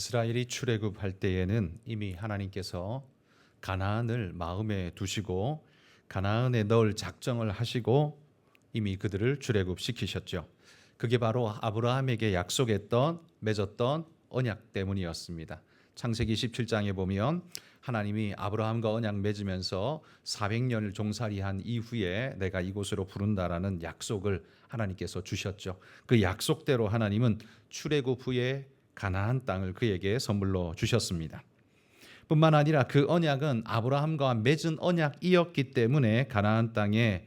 이스라엘이 출애굽할 때에는 이미 하나님께서 가나안을 마음에 두시고 가나안에 넣을 작정을 하시고 이미 그들을 출애굽시키셨죠. 그게 바로 아브라함에게 약속했던 맺었던 언약 때문이었습니다. 창세기 17장에 보면 하나님이 아브라함과 언약 맺으면서 400년을 종살이한 이후에 내가 이곳으로 부른다라는 약속을 하나님께서 주셨죠. 그 약속대로 하나님은 출애굽 후에 가나안 땅을 그에게 선물로 주셨습니다. 뿐만 아니라 그 언약은 아브라함과 맺은 언약이었기 때문에 가나안 땅에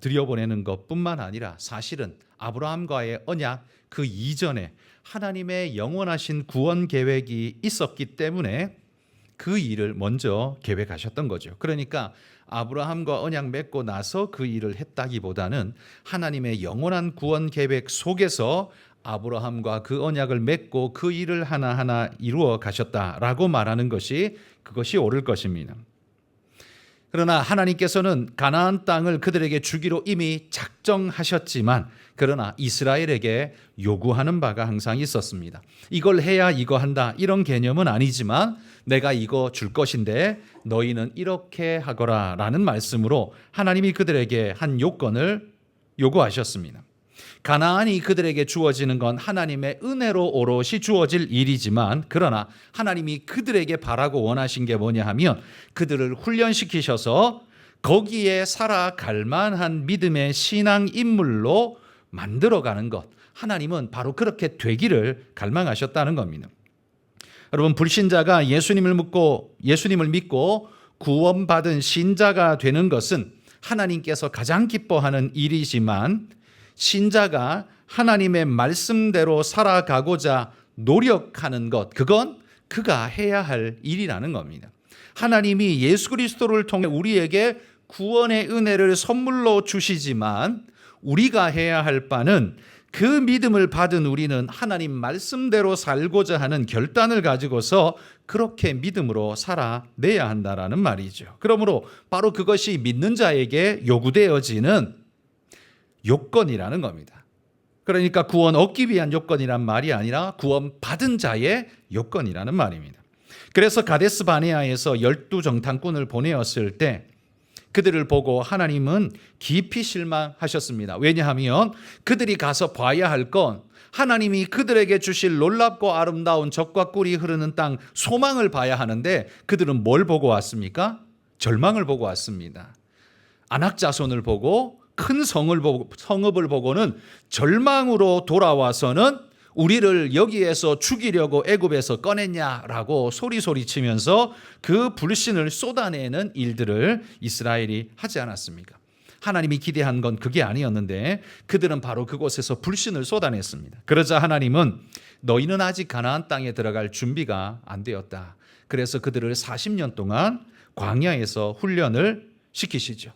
들여보내는 것뿐만 아니라 사실은 아브라함과의 언약 그 이전에 하나님의 영원하신 구원 계획이 있었기 때문에 그 일을 먼저 계획하셨던 거죠. 그러니까 아브라함과 언약 맺고 나서 그 일을 했다기보다는 하나님의 영원한 구원 계획 속에서 아브라함과 그 언약을 맺고 그 일을 하나하나 이루어 가셨다라고 말하는 것이 그것이 옳을 것입니다. 그러나 하나님께서는 가나안 땅을 그들에게 주기로 이미 작정하셨지만 그러나 이스라엘에게 요구하는 바가 항상 있었습니다. 이걸 해야 이거 한다 이런 개념은 아니지만 내가 이거 줄 것인데 너희는 이렇게 하거라 라는 말씀으로 하나님이 그들에게 한 요건을 요구하셨습니다. 가나안이 그들에게 주어지는 건 하나님의 은혜로 오롯이 주어질 일이지만 그러나 하나님이 그들에게 바라고 원하신 게 뭐냐 하면 그들을 훈련시키셔서 거기에 살아갈 만한 믿음의 신앙 인물로 만들어가는 것, 하나님은 바로 그렇게 되기를 갈망하셨다는 겁니다. 여러분, 불신자가 예수님을 믿고 구원받은 신자가 되는 것은 하나님께서 가장 기뻐하는 일이지만 신자가 하나님의 말씀대로 살아가고자 노력하는 것, 그건 그가 해야 할 일이라는 겁니다. 하나님이 예수 그리스도를 통해 우리에게 구원의 은혜를 선물로 주시지만 우리가 해야 할 바는 그 믿음을 받은 우리는 하나님 말씀대로 살고자 하는 결단을 가지고서 그렇게 믿음으로 살아내야 한다라는 말이죠. 그러므로 바로 그것이 믿는 자에게 요구되어지는 요건이라는 겁니다. 그러니까 구원 얻기 위한 요건이란 말이 아니라 구원 받은 자의 요건이라는 말입니다. 그래서 가데스 바네아에서 12정탐꾼을 보내었을 때 그들을 보고 하나님은 깊이 실망하셨습니다. 왜냐하면 그들이 가서 봐야 할 건 하나님이 그들에게 주실 놀랍고 아름다운 젖과 꿀이 흐르는 땅 소망을 봐야 하는데 그들은 뭘 보고 왔습니까? 절망을 보고 왔습니다. 안악자손을 보고 큰 성읍을 보고는 절망으로 돌아와서는 우리를 여기에서 죽이려고 애굽에서 꺼냈냐라고 소리치면서 그 불신을 쏟아내는 일들을 이스라엘이 하지 않았습니까? 하나님이 기대한 건 그게 아니었는데 그들은 바로 그곳에서 불신을 쏟아냈습니다. 그러자 하나님은 너희는 아직 가나안 땅에 들어갈 준비가 안 되었다. 그래서 그들을 40년 동안 광야에서 훈련을 시키시죠.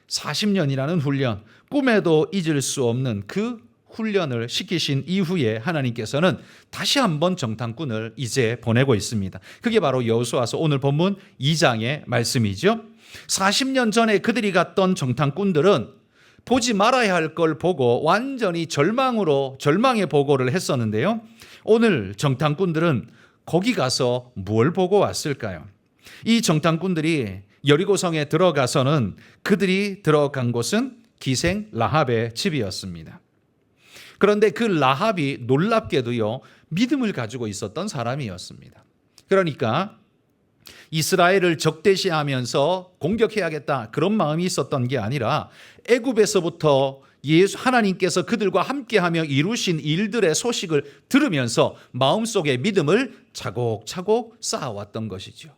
40년이라는 훈련, 꿈에도 잊을 수 없는 그 훈련을 시키신 이후에 하나님께서는 다시 한번 정탐꾼을 이제 보내고 있습니다. 그게 바로 여호수아서 오늘 본문 2장의 말씀이죠. 40년 전에 그들이 갔던 정탐꾼들은 보지 말아야 할 걸 보고 완전히 절망의 보고를 했었는데요. 오늘 정탐꾼들은 거기 가서 뭘 보고 왔을까요? 이 정탐꾼들이 여리고성에 들어가서는 그들이 들어간 곳은 기생 라합의 집이었습니다. 그런데 그 라합이 놀랍게도요, 믿음을 가지고 있었던 사람이었습니다. 그러니까 이스라엘을 적대시하면서 공격해야겠다 그런 마음이 있었던 게 아니라 애굽에서부터 하나님께서 그들과 함께하며 이루신 일들의 소식을 들으면서 마음속에 믿음을 차곡차곡 쌓아왔던 것이죠.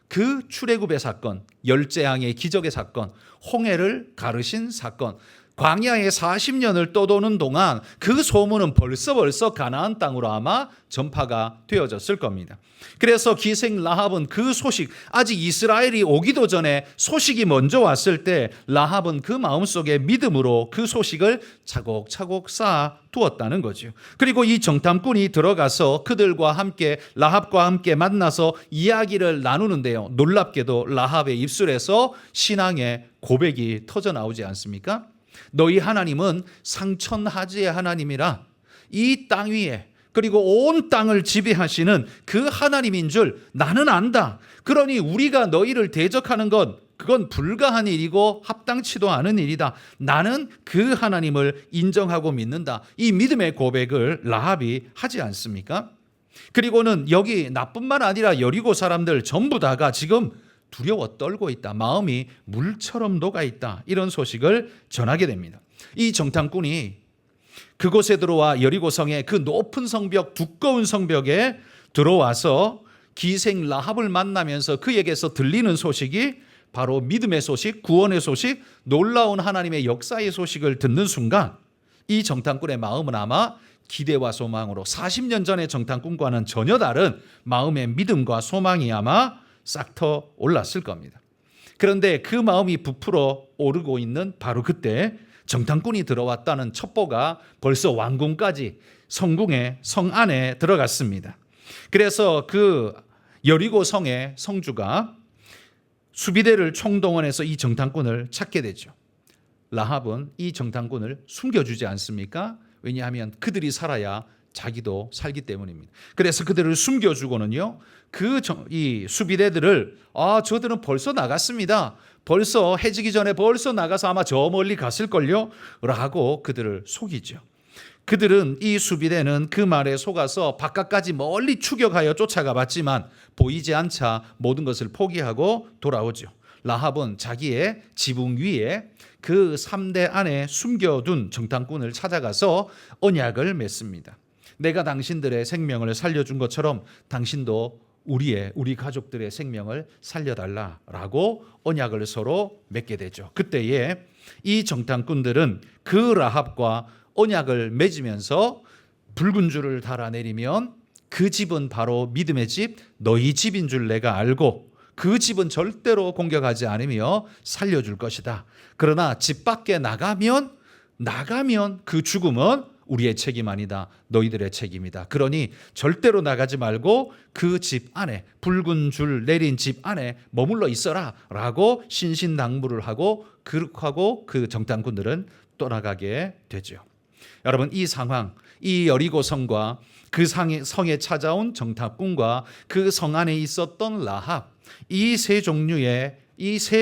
그 출애굽의 사건, 열재앙의 기적의 사건, 홍해를 가르신 사건, 광야에 40년을 떠도는 동안 그 소문은 벌써 가나안 땅으로 아마 전파가 되어졌을 겁니다. 그래서 기생 라합은 그 소식, 아직 이스라엘이 오기도 전에 소식이 먼저 왔을 때 라합은 그 마음속에 믿음으로 그 소식을 차곡차곡 쌓아 두었다는 거죠. 그리고 이 정탐꾼이 들어가서 그들과 함께 라합과 함께 만나서 이야기를 나누는데요. 놀랍게도 라합의 입술에서 신앙의 고백이 터져 나오지 않습니까? 너희 하나님은 상천하지의 하나님이라 이 땅 위에 그리고 온 땅을 지배하시는 그 하나님인 줄 나는 안다. 그러니 우리가 너희를 대적하는 것 그건 불가한 일이고 합당치도 않은 일이다. 나는 그 하나님을 인정하고 믿는다. 이 믿음의 고백을 라합이 하지 않습니까? 그리고는 여기 나뿐만 아니라 여리고 사람들 전부 다가 지금 두려워 떨고 있다. 마음이 물처럼 녹아 있다. 이런 소식을 전하게 됩니다. 이 정탐꾼이 그곳에 들어와 여리고성의 그 높은 성벽, 두꺼운 성벽에 들어와서 기생 라합을 만나면서 그에게서 들리는 소식이 바로 믿음의 소식, 구원의 소식, 놀라운 하나님의 역사의 소식을 듣는 순간 이 정탐꾼의 마음은 아마 기대와 소망으로 40년 전의 정탐꾼과는 전혀 다른 마음의 믿음과 소망이 아마 싹터 올랐을 겁니다. 그런데 그 마음이 부풀어 오르고 있는 바로 그때 정탐꾼이 들어왔다는 첩보가 벌써 왕궁까지 성궁의 성 안에 들어갔습니다. 그래서 그 여리고 성의 성주가 수비대를 총동원해서 이 정탐꾼을 찾게 되죠. 라합은 이 정탐꾼을 숨겨주지 않습니까? 왜냐하면 그들이 살아야 자기도 살기 때문입니다. 그래서 그들을 숨겨주고는요, 이 수비대들을 저들은 벌써 나갔습니다. 벌써 해지기 전에 벌써 나가서 아마 저 멀리 갔을걸요? 라고 그들을 속이죠. 그들은 이 수비대는 그 말에 속아서 바깥까지 멀리 추격하여 쫓아가 봤지만 보이지 않자 모든 것을 포기하고 돌아오죠. 라합은 자기의 지붕 위에 그 3대 안에 숨겨둔 정탐꾼을 찾아가서 언약을 맺습니다. 내가 당신들의 생명을 살려준 것처럼 당신도 우리 가족들의 생명을 살려달라라고 언약을 서로 맺게 되죠. 그때에 이 정탐꾼들은 그 라합과 언약을 맺으면서 붉은 줄을 달아내리면 그 집은 바로 믿음의 집, 너희 집인 줄 내가 알고 그 집은 절대로 공격하지 않으며 살려줄 것이다. 그러나 집 밖에 나가면 그 죽음은 우리의 책임 아니다. 너희들의 책임이다. 그러니 절대로 나가지 말고 그 집 안에, 붉은 줄 내린 집 안에 머물러 있어라 라고 신신당부를 하고 그 정탐꾼들은 떠나가게 되죠. 여러분, 이 상황, 이 여리고 성과 그 성에 찾아온 정탐꾼과 그 성 안에 있었던 라합, 이 세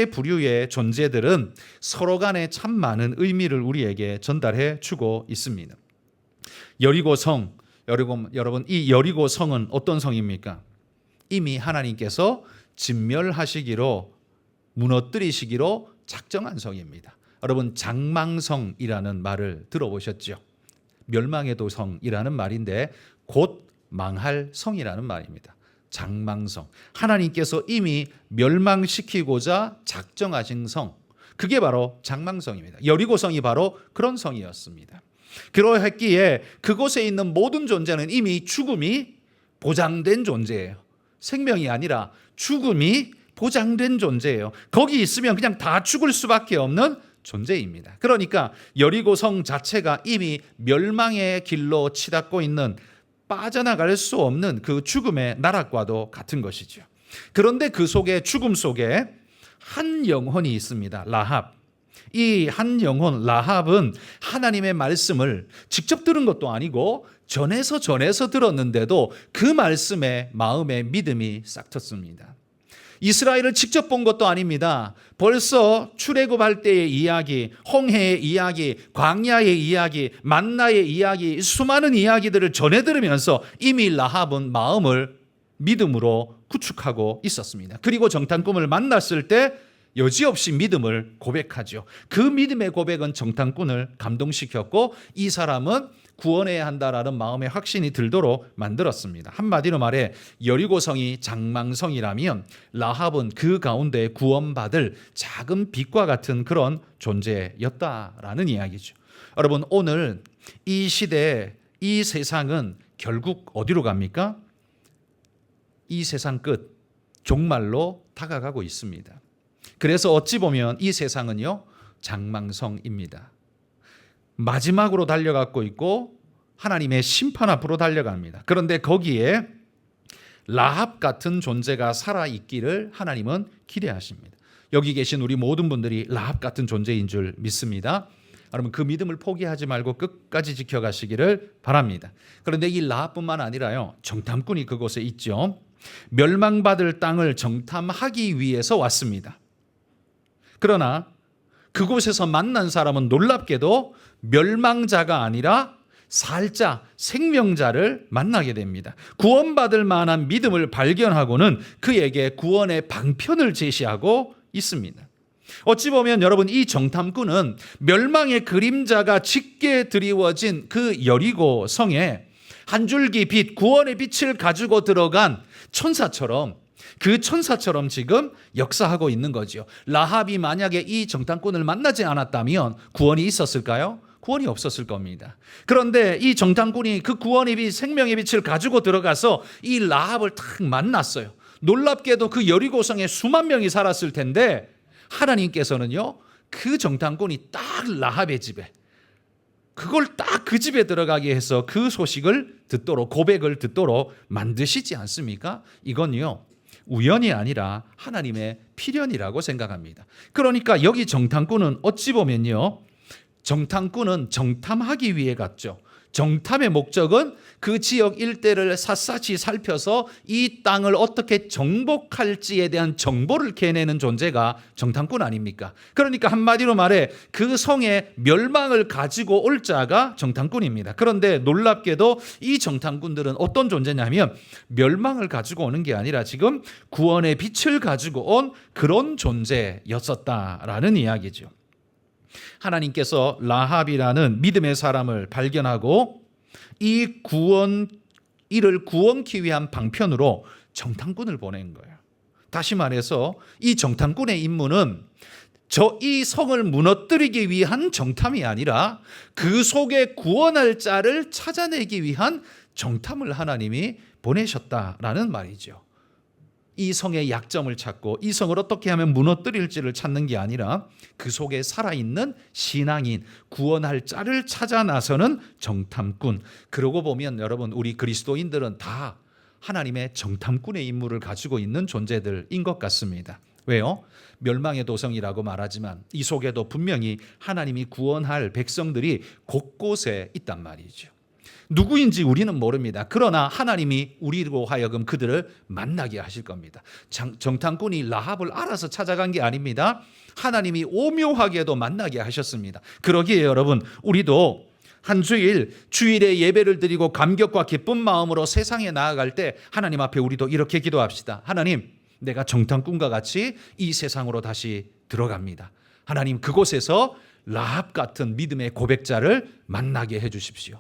부류의 존재들은 서로 간에 참 많은 의미를 우리에게 전달해 주고 있습니다. 여리고성, 여러분, 이 여리고성은 어떤 성입니까? 이미 하나님께서 진멸하시기로, 무너뜨리시기로 작정한 성입니다. 여러분, 장망성이라는 말을 들어보셨죠? 멸망의 도성이라는 말인데 곧 망할 성이라는 말입니다. 장망성. 하나님께서 이미 멸망시키고자 작정하신 성, 그게 바로 장망성입니다. 여리고성이 바로 그런 성이었습니다. 그러했기에 그곳에 있는 모든 존재는 이미 죽음이 보장된 존재예요. 생명이 아니라 죽음이 보장된 존재예요. 거기 있으면 그냥 다 죽을 수밖에 없는 존재입니다. 그러니까 여리고성 자체가 이미 멸망의 길로 치닫고 있는, 빠져나갈 수 없는 그 죽음의 나락과도 같은 것이죠. 그런데 그 속에, 죽음 속에 한 영혼이 있습니다. 라합. 이 한 영혼 라합은 하나님의 말씀을 직접 들은 것도 아니고 전해서 들었는데도 그 말씀에 마음의 믿음이 싹 텄습니다. 이스라엘을 직접 본 것도 아닙니다. 벌써 출애굽할 때의 이야기, 홍해의 이야기, 광야의 이야기, 만나의 이야기, 수많은 이야기들을 전해 들으면서 이미 라합은 마음을 믿음으로 구축하고 있었습니다. 그리고 정탐꾼을 만났을 때 여지없이 믿음을 고백하죠. 그 믿음의 고백은 정탐꾼을 감동시켰고 이 사람은 구원해야 한다라는 마음의 확신이 들도록 만들었습니다. 한마디로 말해 여리고성이 장망성이라면 라합은 그 가운데 구원받을 작은 빛과 같은 그런 존재였다라는 이야기죠. 여러분, 오늘 이 시대, 이 세상은 결국 어디로 갑니까? 이 세상 끝, 종말로 다가가고 있습니다. 그래서 어찌 보면 이 세상은요, 장망성입니다. 마지막으로 달려가고 있고 하나님의 심판 앞으로 달려갑니다. 그런데 거기에 라합 같은 존재가 살아있기를 하나님은 기대하십니다. 여기 계신 우리 모든 분들이 라합 같은 존재인 줄 믿습니다. 여러분 그 믿음을 포기하지 말고 끝까지 지켜가시기를 바랍니다. 그런데 이 라합뿐만 아니라요, 정탐꾼이 그곳에 있죠. 멸망받을 땅을 정탐하기 위해서 왔습니다. 그러나 그곳에서 만난 사람은 놀랍게도 멸망자가 아니라 살자, 생명자를 만나게 됩니다. 구원받을 만한 믿음을 발견하고는 그에게 구원의 방편을 제시하고 있습니다. 어찌 보면 여러분, 이 정탐꾼은 멸망의 그림자가 짙게 드리워진 그 여리고 성에 한 줄기 빛, 구원의 빛을 가지고 들어간 천사처럼, 그 천사처럼 지금 역사하고 있는 거죠. 라합이 만약에 이 정탐꾼을 만나지 않았다면 구원이 있었을까요? 구원이 없었을 겁니다. 그런데 이 정탐꾼이 그 구원의 빛, 생명의 빛을 가지고 들어가서 이 라합을 딱 만났어요. 놀랍게도 그 여리고성에 수만 명이 살았을 텐데 하나님께서는요, 그 정탐꾼이 딱 라합의 집에, 그걸 딱 그 집에 들어가게 해서 그 소식을 듣도록, 고백을 듣도록 만드시지 않습니까? 이건요, 우연이 아니라 하나님의 필연이라고 생각합니다. 그러니까 여기 정탐꾼은 어찌 보면요, 정탐꾼은 정탐하기 위해 갔죠. 정탐의 목적은 그 지역 일대를 샅샅이 살펴서 이 땅을 어떻게 정복할지에 대한 정보를 캐내는 존재가 정탐꾼 아닙니까? 그러니까 한마디로 말해 그 성의 멸망을 가지고 올 자가 정탐꾼입니다. 그런데 놀랍게도 이 정탐꾼들은 어떤 존재냐면 멸망을 가지고 오는 게 아니라 지금 구원의 빛을 가지고 온 그런 존재였었다라는 이야기죠. 하나님께서 라합이라는 믿음의 사람을 발견하고 이를 구원케 위한 방편으로 정탐꾼을 보낸 거예요. 다시 말해서 이 정탐꾼의 임무는 이 성을 무너뜨리기 위한 정탐이 아니라 그 속에 구원할 자를 찾아내기 위한 정탐을 하나님이 보내셨다라는 말이죠. 이 성의 약점을 찾고 이 성을 어떻게 하면 무너뜨릴지를 찾는 게 아니라 그 속에 살아있는 신앙인, 구원할 자를 찾아 나서는 정탐꾼. 그러고 보면 여러분, 우리 그리스도인들은 다 하나님의 정탐꾼의 임무를 가지고 있는 존재들인 것 같습니다. 왜요? 멸망의 도성이라고 말하지만 이 속에도 분명히 하나님이 구원할 백성들이 곳곳에 있단 말이죠. 누구인지 우리는 모릅니다. 그러나 하나님이 우리로 하여금 그들을 만나게 하실 겁니다. 정탐꾼이 라합을 알아서 찾아간 게 아닙니다. 하나님이 오묘하게도 만나게 하셨습니다. 그러기에 여러분, 우리도 한 주일에 예배를 드리고 감격과 기쁜 마음으로 세상에 나아갈 때 하나님 앞에 우리도 이렇게 기도합시다. 하나님, 내가 정탐꾼과 같이 이 세상으로 다시 들어갑니다. 하나님, 그곳에서 라합 같은 믿음의 고백자를 만나게 해 주십시오.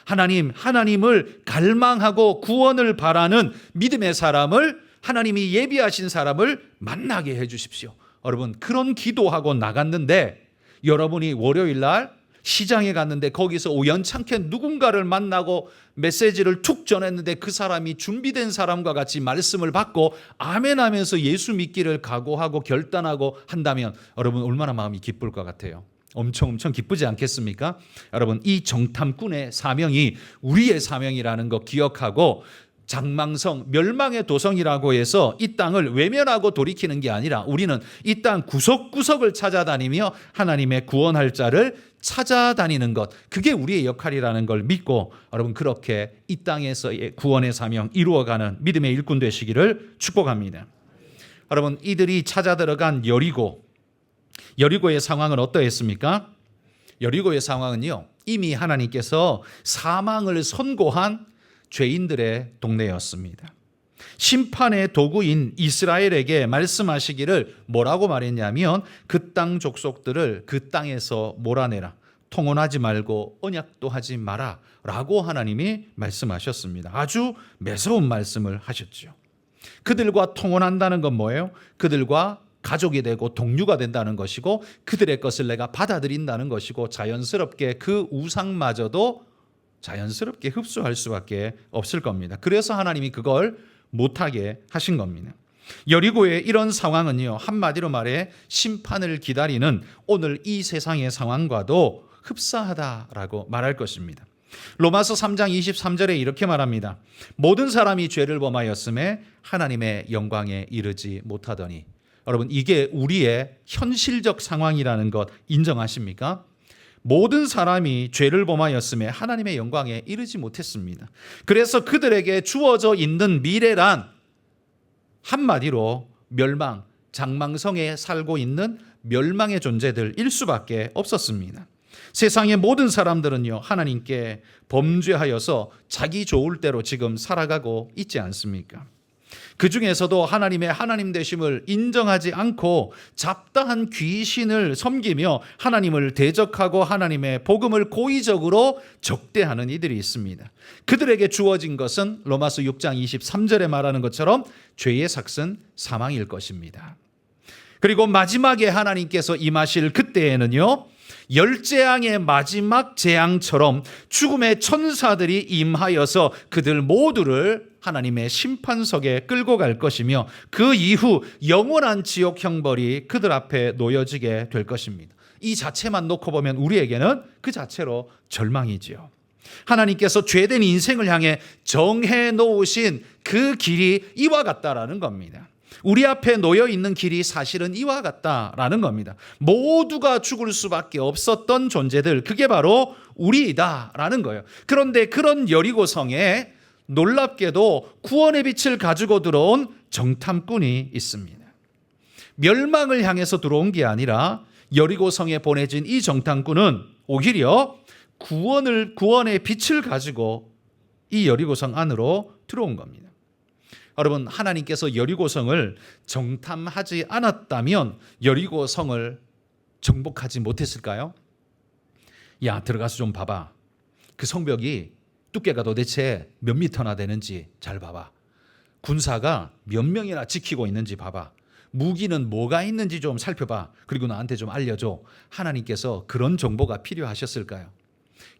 하나님을 갈망하고 구원을 바라는 믿음의 사람을, 하나님이 예비하신 사람을 만나게 해 주십시오. 여러분, 그런 기도하고 나갔는데 여러분이 월요일 날 시장에 갔는데 거기서 우연찮게 누군가를 만나고 메시지를 툭 전했는데 그 사람이 준비된 사람과 같이 말씀을 받고 아멘 하면서 예수 믿기를 각오하고 결단하고 한다면 여러분 얼마나 마음이 기쁠 것 같아요. 엄청 기쁘지 않겠습니까? 여러분, 이 정탐꾼의 사명이 우리의 사명이라는 거 기억하고 장망성, 멸망의 도성이라고 해서 이 땅을 외면하고 돌이키는 게 아니라 우리는 이 땅 구석구석을 찾아다니며 하나님의 구원할 자를 찾아다니는 것, 그게 우리의 역할이라는 걸 믿고 여러분 그렇게 이 땅에서의 구원의 사명 이루어가는 믿음의 일꾼 되시기를 축복합니다. 여러분, 이들이 찾아 들어간 여리고의 상황은 어떠했습니까? 여리고의 상황은요, 이미 하나님께서 사망을 선고한 죄인들의 동네였습니다. 심판의 도구인 이스라엘에게 말씀하시기를 뭐라고 말했냐면 그 땅 족속들을 그 땅에서 몰아내라, 통혼하지 말고 언약도 하지 마라 라고 하나님이 말씀하셨습니다. 아주 매서운 말씀을 하셨죠. 그들과 통혼한다는 건 뭐예요? 그들과 가족이 되고 동류가 된다는 것이고 그들의 것을 내가 받아들인다는 것이고 자연스럽게 그 우상마저도 자연스럽게 흡수할 수밖에 없을 겁니다. 그래서 하나님이 그걸 못하게 하신 겁니다. 여리고의 이런 상황은요, 한마디로 말해 심판을 기다리는 오늘 이 세상의 상황과도 흡사하다라고 말할 것입니다. 로마서 3장 23절에 이렇게 말합니다. 모든 사람이 죄를 범하였음에 하나님의 영광에 이르지 못하더니. 여러분, 이게 우리의 현실적 상황이라는 것 인정하십니까? 모든 사람이 죄를 범하였음에 하나님의 영광에 이르지 못했습니다. 그래서 그들에게 주어져 있는 미래란 한마디로 멸망, 장망성에 살고 있는 멸망의 존재들일 수밖에 없었습니다. 세상의 모든 사람들은요, 하나님께 범죄하여서 자기 좋을 대로 지금 살아가고 있지 않습니까? 그 중에서도 하나님의 하나님 되심을 인정하지 않고 잡다한 귀신을 섬기며 하나님을 대적하고 하나님의 복음을 고의적으로 적대하는 이들이 있습니다. 그들에게 주어진 것은 로마서 6장 23절에 말하는 것처럼 죄의 삭은 사망일 것입니다. 그리고 마지막에 하나님께서 임하실 그때에는요, 열재앙의 마지막 재앙처럼 죽음의 천사들이 임하여서 그들 모두를 하나님의 심판석에 끌고 갈 것이며 그 이후 영원한 지옥 형벌이 그들 앞에 놓여지게 될 것입니다. 이 자체만 놓고 보면 우리에게는 그 자체로 절망이지요. 하나님께서 죄된 인생을 향해 정해 놓으신 그 길이 이와 같다라는 겁니다. 우리 앞에 놓여 있는 길이 사실은 이와 같다라는 겁니다. 모두가 죽을 수밖에 없었던 존재들, 그게 바로 우리이다라는 거예요. 그런데 그런 여리고성에 놀랍게도 구원의 빛을 가지고 들어온 정탐꾼이 있습니다. 멸망을 향해서 들어온 게 아니라 여리고성에 보내진 이 정탐꾼은 오히려 구원의 빛을 가지고 이 여리고성 안으로 들어온 겁니다. 여러분, 하나님께서 여리고성을 정탐하지 않았다면 여리고성을 정복하지 못했을까요? 야, 들어가서 좀 봐봐. 그 성벽이 두께가 도대체 몇 미터나 되는지 잘 봐봐. 군사가 몇 명이나 지키고 있는지 봐봐. 무기는 뭐가 있는지 좀 살펴봐. 그리고 나한테 좀 알려줘. 하나님께서 그런 정보가 필요하셨을까요?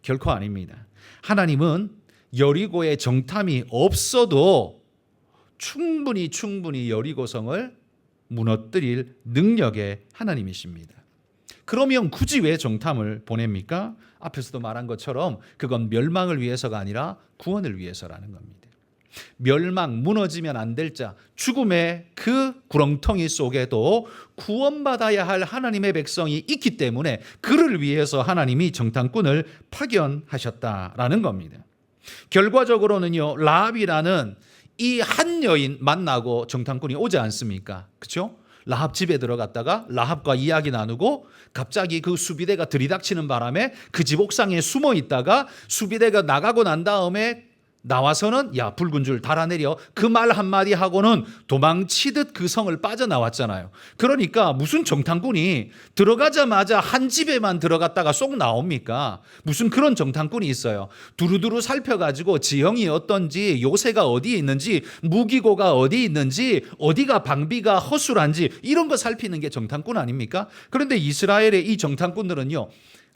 결코 아닙니다. 하나님은 여리고의 정탐이 없어도 충분히 여리고성을 무너뜨릴 능력의 하나님이십니다. 그러면 굳이 왜 정탐을 보냅니까? 앞에서도 말한 것처럼 그건 멸망을 위해서가 아니라 구원을 위해서라는 겁니다. 멸망, 무너지면 안 될 자, 죽음의 그 구렁텅이 속에도 구원받아야 할 하나님의 백성이 있기 때문에 그를 위해서 하나님이 정탐꾼을 파견하셨다라는 겁니다. 결과적으로는요, 라합이라는 이 한 여인 만나고 정탐꾼이 오지 않습니까? 그렇죠? 라합 집에 들어갔다가 라합과 이야기 나누고 갑자기 그 수비대가 들이닥치는 바람에 그 집 옥상에 숨어 있다가 수비대가 나가고 난 다음에 나와서는 야, 붉은 줄 달아내려, 그 말 한마디 하고는 도망치듯 그 성을 빠져나왔잖아요. 그러니까 무슨 정탐꾼이 들어가자마자 한 집에만 들어갔다가 쏙 나옵니까? 무슨 그런 정탐꾼이 있어요. 두루두루 살펴가지고 지형이 어떤지, 요새가 어디에 있는지, 무기고가 어디에 있는지, 어디가 방비가 허술한지 이런 거 살피는 게 정탐꾼 아닙니까? 그런데 이스라엘의 이 정탐꾼들은요,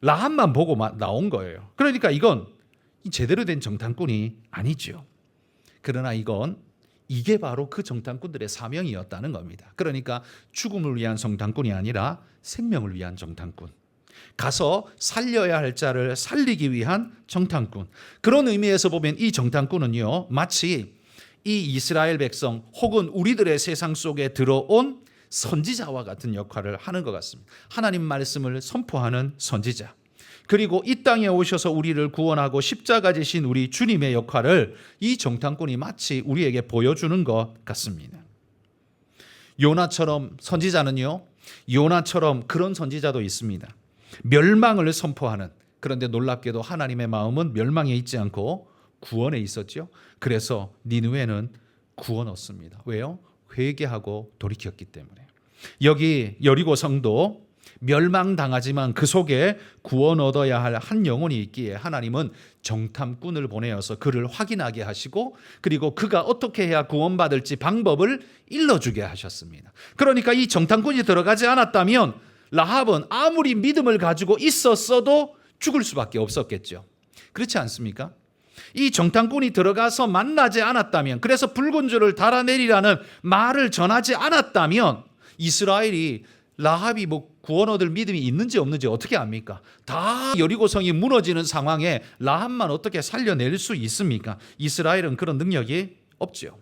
라합만 보고 나온 거예요. 그러니까 이건 제대로 된 정탐꾼이 아니죠. 그러나 이게 바로 그 정탐꾼들의 사명이었다는 겁니다. 그러니까 죽음을 위한 정탐꾼이 아니라 생명을 위한 정탐꾼. 가서 살려야 할 자를 살리기 위한 정탐꾼. 그런 의미에서 보면 이 정탐꾼은요, 마치 이 이스라엘 백성 혹은 우리들의 세상 속에 들어온 선지자와 같은 역할을 하는 것 같습니다. 하나님 말씀을 선포하는 선지자. 그리고 이 땅에 오셔서 우리를 구원하고 십자가 지신 우리 주님의 역할을 이 정탐꾼이 마치 우리에게 보여주는 것 같습니다. 요나처럼 선지자는요, 요나처럼 그런 선지자도 있습니다. 멸망을 선포하는, 그런데 놀랍게도 하나님의 마음은 멸망에 있지 않고 구원에 있었죠. 그래서 니느웨는 구원 얻습니다. 왜요? 회개하고 돌이켰기 때문에. 여기 여리고 성도 멸망당하지만 그 속에 구원 얻어야 할 한 영혼이 있기에 하나님은 정탐꾼을 보내어서 그를 확인하게 하시고, 그리고 그가 어떻게 해야 구원받을지 방법을 일러주게 하셨습니다. 그러니까 이 정탐꾼이 들어가지 않았다면 라합은 아무리 믿음을 가지고 있었어도 죽을 수밖에 없었겠죠. 그렇지 않습니까? 이 정탐꾼이 들어가서 만나지 않았다면, 그래서 붉은 줄을 달아내리라는 말을 전하지 않았다면 이스라엘이 라합이 구원 얻을 믿음이 있는지 없는지 어떻게 압니까? 다 여리고성이 무너지는 상황에 라합만 어떻게 살려낼 수 있습니까? 이스라엘은 그런 능력이 없죠.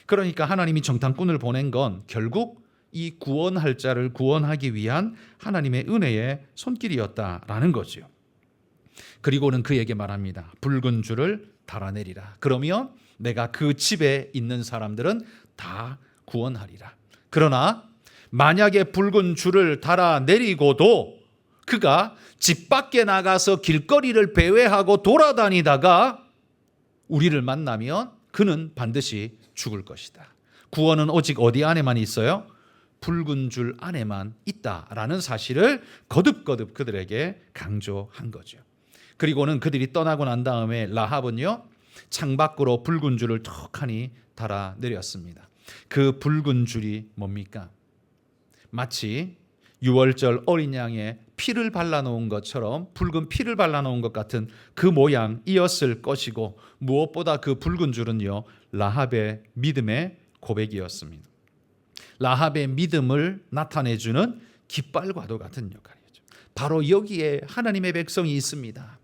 그러니까 하나님이 정탐꾼을 보낸 건 결국 이 구원할 자를 구원하기 위한 하나님의 은혜의 손길이었다라는 거죠. 그리고는 그에게 말합니다. 붉은 줄을 달아내리라. 그러면 내가 그 집에 있는 사람들은 다 구원하리라. 그러나 만약에 붉은 줄을 달아내리고도 그가 집 밖에 나가서 길거리를 배회하고 돌아다니다가 우리를 만나면 그는 반드시 죽을 것이다. 구원은 오직 어디 안에만 있어요? 붉은 줄 안에만 있다라는 사실을 거듭거듭 그들에게 강조한 거죠. 그리고는 그들이 떠나고 난 다음에 라합은요, 창밖으로 붉은 줄을 턱하니 달아내렸습니다. 그 붉은 줄이 뭡니까? 마치 유월절 어린 양의 피를 발라놓은 것처럼 붉은 피를 발라놓은 것 같은 그 모양이었을 것이고, 무엇보다 그 붉은 줄은요, 라합의 믿음의 고백이었습니다. 라합의 믿음을 나타내주는 깃발과도 같은 역할이죠. 바로 여기에 하나님의 백성이 있습니다.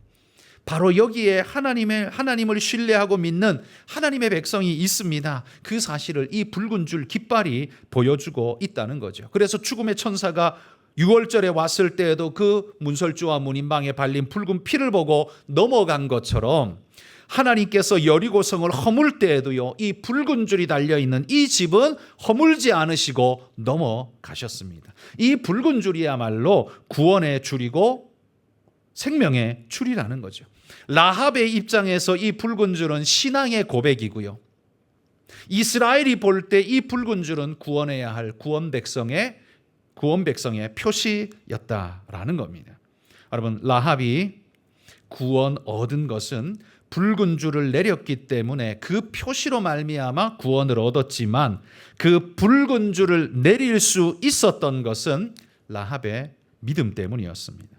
바로 여기에 하나님을 신뢰하고 믿는 하나님의 백성이 있습니다. 그 사실을 이 붉은 줄 깃발이 보여주고 있다는 거죠. 그래서 죽음의 천사가 6월절에 왔을 때에도 그 문설주와 문인방에 발린 붉은 피를 보고 넘어간 것처럼 하나님께서 여리고성을 허물 때에도요, 이 붉은 줄이 달려있는 이 집은 허물지 않으시고 넘어가셨습니다. 이 붉은 줄이야말로 구원의 줄이고 생명의 줄이라는 거죠. 라합의 입장에서 이 붉은 줄은 신앙의 고백이고요, 이스라엘이 볼 때 이 붉은 줄은 구원해야 할 구원 백성의 표시였다라는 겁니다. 여러분, 라합이 구원 얻은 것은 붉은 줄을 내렸기 때문에 그 표시로 말미암아 구원을 얻었지만, 그 붉은 줄을 내릴 수 있었던 것은 라합의 믿음 때문이었습니다.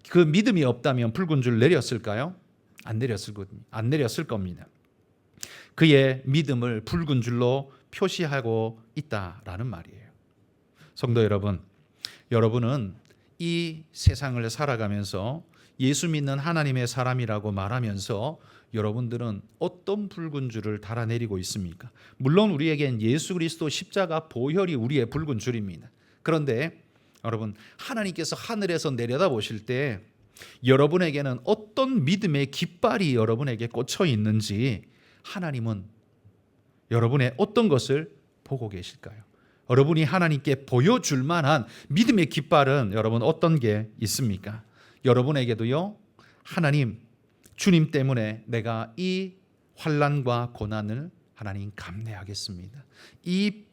그 믿음이 없다면 붉은 줄 내렸을까요? 안 내렸을 겁니다. 그의 믿음을 붉은 줄로 표시하고 있다라는 말이에요. 성도 여러분, 여러분은 이 세상을 살아가면서 예수 믿는 하나님의 사람이라고 말하면서 여러분들은 어떤 붉은 줄을 달아내리고 있습니까? 물론 우리에겐 예수 그리스도 십자가 보혈이 우리의 붉은 줄입니다. 그런데 여러분, 하나님께서 하늘에서 내려다 보실 때 여러분에게는 어떤 믿음의 깃발이 여러분에게 꽂혀 있는지 하나님은 여러분의 어떤 것을 보고 계실까요? 여러분이 하나님께 보여줄 만한 믿음의 깃발은 여러분 어떤 게 있습니까? 여러분에게도요, 하나님, 주님 때문에 내가 이 환난과 고난을 하나님 감내하겠습니다. 이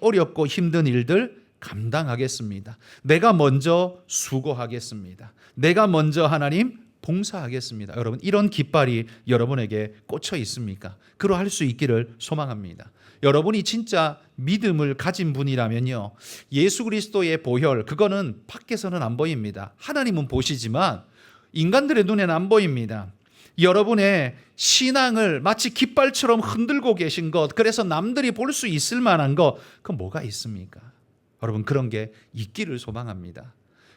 어렵고 힘든 일들 감당하겠습니다. 내가 먼저 수고하겠습니다. 내가 먼저 하나님 봉사하겠습니다. 여러분, 이런 깃발이 여러분에게 꽂혀 있습니까? 그러할 수 있기를 소망합니다. 여러분이 진짜 믿음을 가진 분이라면요, 예수 그리스도의 보혈, 그거는 밖에서는 안 보입니다. 하나님은 보시지만 인간들의 눈에는 안 보입니다. 여러분의 신앙을 마치 깃발처럼 흔들고 계신 것, 그래서 남들이 볼 수 있을 만한 것, 그건 뭐가 있습니까? 여러분, 그런 게 있기를 소망합니다.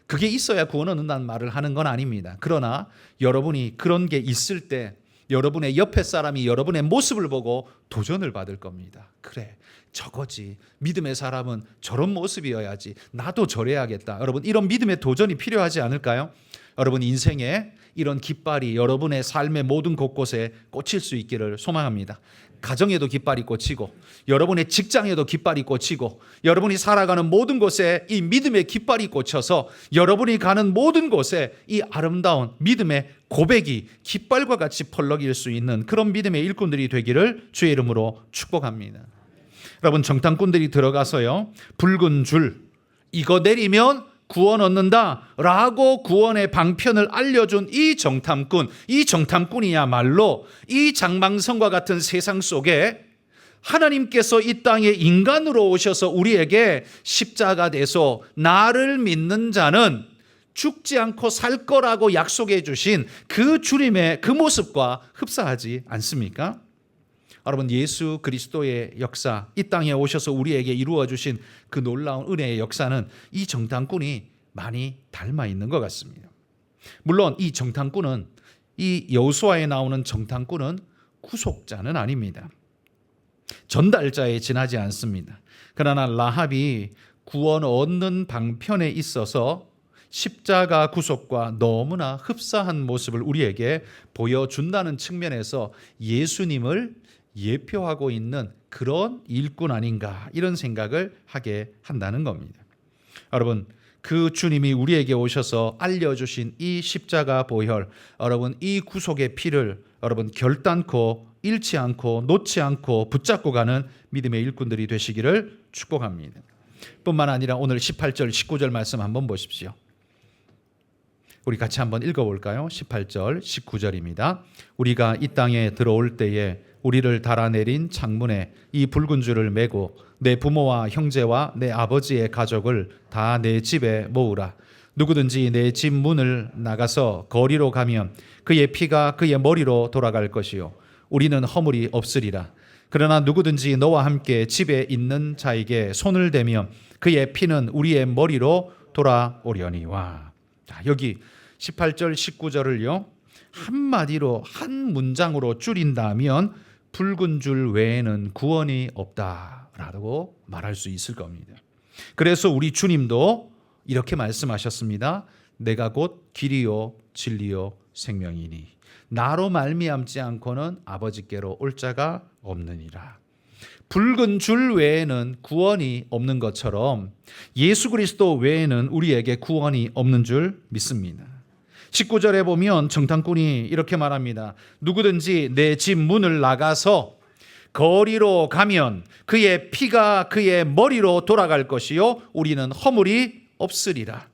그게 있어야 구원 얻는다는 말을 하는 건 아닙니다. 그러나 여러분이 그런 게 있을 때 여러분의 옆에 사람이 여러분의 모습을 보고 도전을 받을 겁니다. 그래, 저거지. 믿음의 사람은 저런 모습이어야지. 나도 저래야겠다. 여러분, 이런 믿음의 도전이 필요하지 않을까요? 여러분, 인생에 이런 깃발이 여러분의 삶의 모든 곳곳에 꽂힐 수 있기를 소망합니다. 가정에도 깃발이 꽂히고, 여러분의 직장에도 깃발이 꽂히고, 여러분이 살아가는 모든 곳에 이 믿음의 깃발이 꽂혀서 여러분이 가는 모든 곳에 이 아름다운 믿음의 고백이 깃발과 같이 펄럭일 수 있는 그런 믿음의 일꾼들이 되기를 주의 이름으로 축복합니다. 여러분, 정탐꾼들이 들어가서요, 붉은 줄 이거 내리면 구원 얻는다 라고 구원의 방편을 알려준 이 정탐꾼이야말로 이 장망성과 같은 세상 속에 하나님께서 이 땅에 인간으로 오셔서 우리에게 십자가 돼서 나를 믿는 자는 죽지 않고 살 거라고 약속해 주신 그 주님의 그 모습과 흡사하지 않습니까? 여러분, 예수 그리스도의 역사, 이 땅에 오셔서 우리에게 이루어 주신 그 놀라운 은혜의 역사는 이 정탐꾼이 많이 닮아 있는 것 같습니다. 물론 이 정탐꾼은, 이 여호수아에 나오는 정탐꾼은 구속자는 아닙니다. 전달자에 지나지 않습니다. 그러나 라합이 구원 얻는 방편에 있어서 십자가 구속과 너무나 흡사한 모습을 우리에게 보여준다는 측면에서 예수님을 예표하고 있는 그런 일꾼 아닌가, 이런 생각을 하게 한다는 겁니다. 여러분, 그 주님이 우리에게 오셔서 알려주신 이 십자가 보혈, 여러분 이 구속의 피를 여러분 결단코 잃지 않고 놓지 않고 붙잡고 가는 믿음의 일꾼들이 되시기를 축복합니다. 뿐만 아니라 오늘 18절 19절 말씀 한번 보십시오. 우리 같이 한번 읽어볼까요? 18절 19절입니다. 우리가 이 땅에 들어올 때에 우리를 달아내린 창문에 이 붉은 줄을 메고 내 부모와 형제와 내 아버지의 가족을 다 내 집에 모으라. 누구든지 내 집 문을 나가서 거리로 가면 그의 피가 그의 머리로 돌아갈 것이요 우리는 허물이 없으리라. 그러나 누구든지 너와 함께 집에 있는 자에게 손을 대면 그의 피는 우리의 머리로 돌아오려니와. 자, 여기 18절 19절을요 한마디로 한 문장으로 줄인다면 붉은 줄 외에는 구원이 없다라고 말할 수 있을 겁니다. 그래서 우리 주님도 이렇게 말씀하셨습니다. 내가 곧 길이요 진리요 생명이니 나로 말미암지 않고는 아버지께로 올 자가 없느니라. 붉은 줄 외에는 구원이 없는 것처럼 예수 그리스도 외에는 우리에게 구원이 없는 줄 믿습니다. 19절에 보면 정탐꾼이 이렇게 말합니다. 누구든지 내 집 문을 나가서 거리로 가면 그의 피가 그의 머리로 돌아갈 것이요 우리는 허물이 없으리라.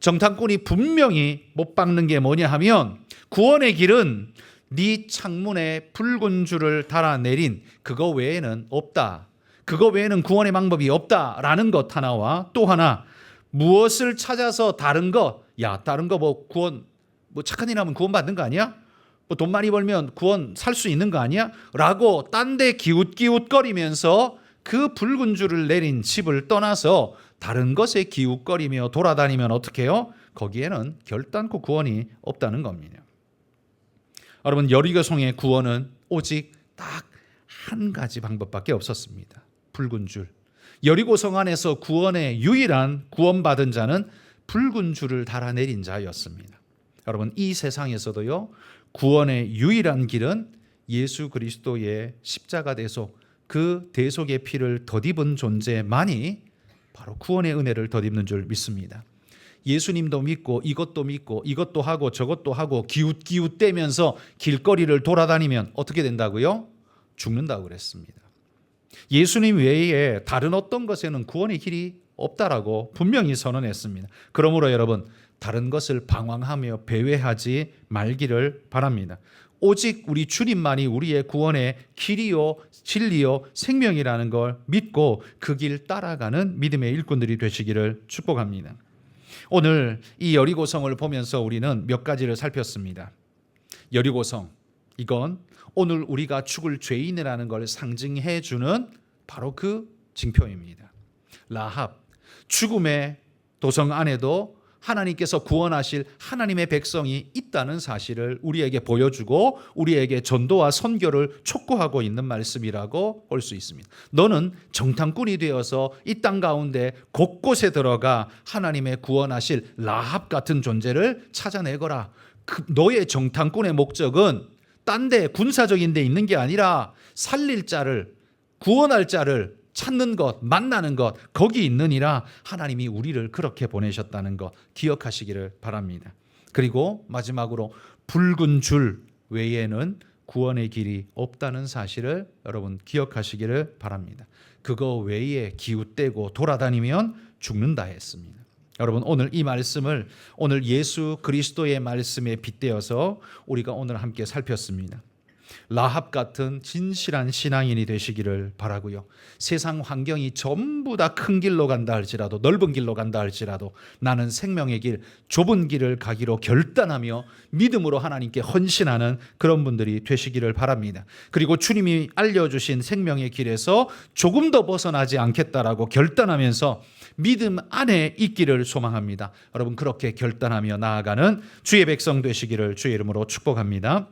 정탐꾼이 분명히 못 박는 게 뭐냐 하면 구원의 길은 네 창문에 붉은 줄을 달아내린 그거 외에는 없다. 그거 외에는 구원의 방법이 없다라는 것 하나와 또 하나 무엇을 찾아서 다른 거, 야 다른 거 뭐 구원 뭐 착한 일 하면 구원 받는 거 아니야? 뭐 돈 많이 벌면 구원 살 수 있는 거 아니야? 라고 딴 데 기웃기웃거리면서 그 붉은 줄을 내린 집을 떠나서 다른 것에 기웃거리며 돌아다니면 어떻게 해요? 거기에는 결단코 구원이 없다는 겁니다. 여러분, 여리고성의 구원은 오직 딱 한 가지 방법밖에 없었습니다. 붉은 줄. 여리고성 안에서 구원의 유일한 구원받은 자는 붉은 줄을 달아내린 자였습니다. 여러분, 이 세상에서도요 구원의 유일한 길은 예수 그리스도의 십자가 대속, 그 대속의 피를 덧입은 존재만이 바로 구원의 은혜를 덧입는 줄 믿습니다. 예수님도 믿고 이것도 하고 저것도 하고 기웃기웃대면서 길거리를 돌아다니면 어떻게 된다고요? 죽는다고 그랬습니다. 예수님 외에 다른 어떤 것에는 구원의 길이 없다라고 분명히 선언했습니다. 그러므로 여러분, 다른 것을 방황하며 배회하지 말기를 바랍니다. 오직 우리 주님만이 우리의 구원의 길이요 진리요 생명이라는 걸 믿고 그 길 따라가는 믿음의 일꾼들이 되시기를 축복합니다. 오늘 이 여리고성을 보면서 우리는 몇 가지를 살폈습니다. 여리고성, 이건 오늘 우리가 죽을 죄인이라는 걸 상징해 주는 바로 그 징표입니다. 라합, 죽음의 도성 안에도 하나님께서 구원하실 하나님의 백성이 있다는 사실을 우리에게 보여주고 우리에게 전도와 선교를 촉구하고 있는 말씀이라고 볼 수 있습니다. 너는 정탐꾼이 되어서 이 땅 가운데 곳곳에 들어가 하나님의 구원하실 라합 같은 존재를 찾아내거라. 너의 정탐꾼의 목적은 딴 데 군사적인 데 있는 게 아니라 살릴 자를, 구원할 자를 찾는 것, 만나는 것, 거기 있느니라. 하나님이 우리를 그렇게 보내셨다는 것 기억하시기를 바랍니다. 그리고 마지막으로 붉은 줄 외에는 구원의 길이 없다는 사실을 여러분 기억하시기를 바랍니다. 그거 외에 기웃대고 돌아다니면 죽는다 했습니다. 여러분, 오늘 이 말씀을 오늘 예수 그리스도의 말씀에 빗대어서 우리가 오늘 함께 살폈습니다. 라합 같은 진실한 신앙인이 되시기를 바라고요. 세상 환경이 전부 다 큰 길로 간다 할지라도, 넓은 길로 간다 할지라도 나는 생명의 길, 좁은 길을 가기로 결단하며 믿음으로 하나님께 헌신하는 그런 분들이 되시기를 바랍니다. 그리고 주님이 알려주신 생명의 길에서 조금 더 벗어나지 않겠다라고 결단하면서 믿음 안에 있기를 소망합니다. 여러분, 그렇게 결단하며 나아가는 주의 백성 되시기를 주의 이름으로 축복합니다.